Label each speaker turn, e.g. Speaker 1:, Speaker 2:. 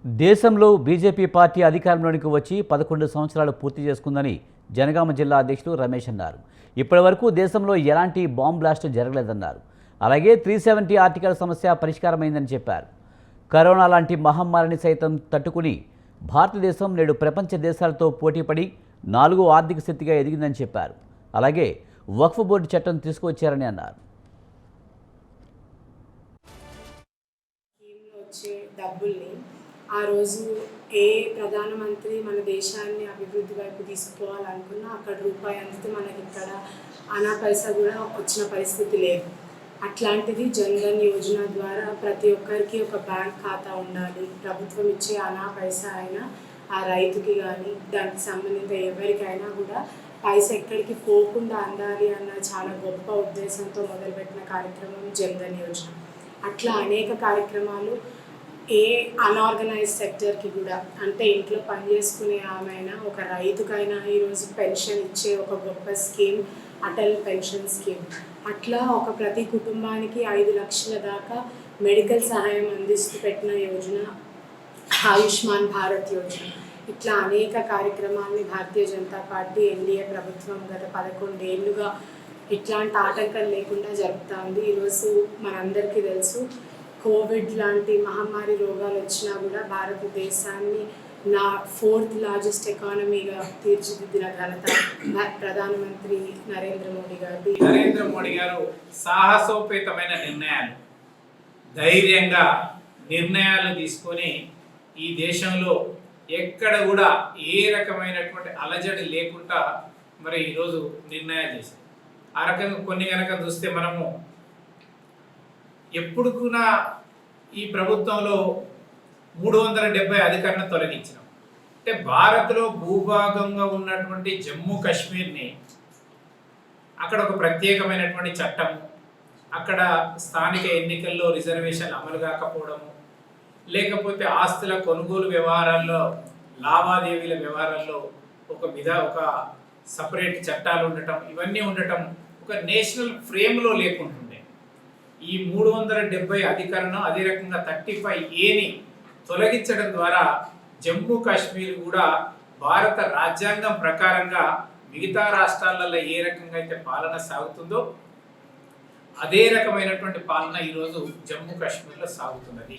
Speaker 1: దేశంలో BJP party అధికారంలోనికి వచ్చి 11 సంవత్సరాలు పూర్తి చేసుకుందని జనగామ జిల్లా అధ్యక్షులు రమేష్ అన్నారు. ఇప్పటివరకు దేశంలో ఎలాంటి బాంబ్ బ్లాస్ట్ జరగలేదన్నారు. అలాగే 370 ఆర్టికల్ సమస్య పరిష్కారమైందని చెప్పారు. కరోనా లాంటి మహమ్మారిని సైతం తట్టుకుని భారతదేశం నేడు ప్రపంచ దేశాలతో పోటీపడి 4వ ఆర్థిక శక్తిగా ఎదిగిందని చెప్పారు. అలాగే వక్ఫ్ బోర్డు చట్టం తీసుకువచ్చారని అన్నారు.
Speaker 2: ఆ రోజు ఏ ప్రధానమంత్రి మన దేశాన్ని అభివృద్ధి వైపు తీసుకుపోవాలనుకున్నా అక్కడ రూపాయి అందితే మనకి ఇక్కడ అనా పైసా కూడా వచ్చిన పరిస్థితి లేదు. అట్లాంటిది జన్ధన్ యోజన ద్వారా ప్రతి ఒక్కరికి ఒక బ్యాంక్ ఖాతా ఉండాలి. ప్రభుత్వం ఇచ్చే అనా పైసా అయినా ఆ రైతుకి కానీ దానికి సంబంధించిన ఎవరికైనా కూడా పైసా ఎక్కడికి పోకుండా అందాలి అన్న చాలా గొప్ప ఉద్దేశంతో మొదలుపెట్టిన కార్యక్రమం జన్ధన్ యోజన. అట్లా అనేక కార్యక్రమాలు ఏ అన్ఆర్గనైజ్ సెక్టర్కి కూడా, అంటే ఇంట్లో పనిచేసుకునే ఆమెనా ఒక రైతుకైనా ఈరోజు పెన్షన్ ఇచ్చే ఒక గొప్ప స్కీమ్ అటల్ పెన్షన్ స్కీమ్. అట్లా ఒక ప్రతి కుటుంబానికి 5 లక్షల దాకా మెడికల్ సహాయం అందిస్తూ పెట్టిన యోజన ఆయుష్మాన్ భారత్ యోజన. ఇట్లా అనేక కార్యక్రమాలని భారతీయ జనతా పార్టీ ఎన్డీఏ ప్రభుత్వం గత 11 ఏళ్ళుగా ఇట్లాంటి ఆటంకం లేకుండా జరుపుతూ ఉంది. ఈరోజు మనందరికీ తెలుసు, కోవిడ్ లాంటి మహమ్మారి రోగాలు వచ్చినా కూడా భారతదేశాన్ని 4th లార్జెస్ట్ ఎకానమీగా తీర్చిదిద్దిన ఘనత ప్రధానమంత్రి నరేంద్ర మోడీ గారు
Speaker 3: సాహసోపేతమైన నిర్ణయాలు, ధైర్యంగా నిర్ణయాలు తీసుకొని ఈ దేశంలో ఎక్కడ కూడా ఏ రకమైనటువంటి అలజడి లేకుండా మరి ఈరోజు నిర్ణయాలు చేశారు. ఆ రకంగా కొన్ని కనుక చూస్తే మనము ఎప్పుడు కూడా ఈ ప్రభుత్వంలో 370 అధికారులను తొలగించినాం. అంటే భారత్లో భూభాగంగా ఉన్నటువంటి జమ్మూ కాశ్మీర్ని అక్కడ ఒక ప్రత్యేకమైనటువంటి చట్టము, అక్కడ స్థానిక ఎన్నికల్లో రిజర్వేషన్ అమలు కాకపోవడము, లేకపోతే ఆస్తుల కొనుగోలు వ్యవహారాల్లో, లావాదేవీల వ్యవహారాల్లో ఒక సపరేట్ చట్టాలు ఉండటం, ఇవన్నీ ఉండటం ఒక నేషనల్ ఫ్రేమ్లో లేకుంటుండే. ఈ 370 అధికారులను, అదే రకంగా 35Aని తొలగించడం ద్వారా జమ్మూ కాశ్మీర్ కూడా భారత రాజ్యాంగం ప్రకారంగా మిగతా రాష్ట్రాలలో ఏ రకంగా అయితే పాలన సాగుతుందో అదే రకమైనటువంటి పాలన ఈరోజు జమ్మూ కాశ్మీర్లో సాగుతున్నది.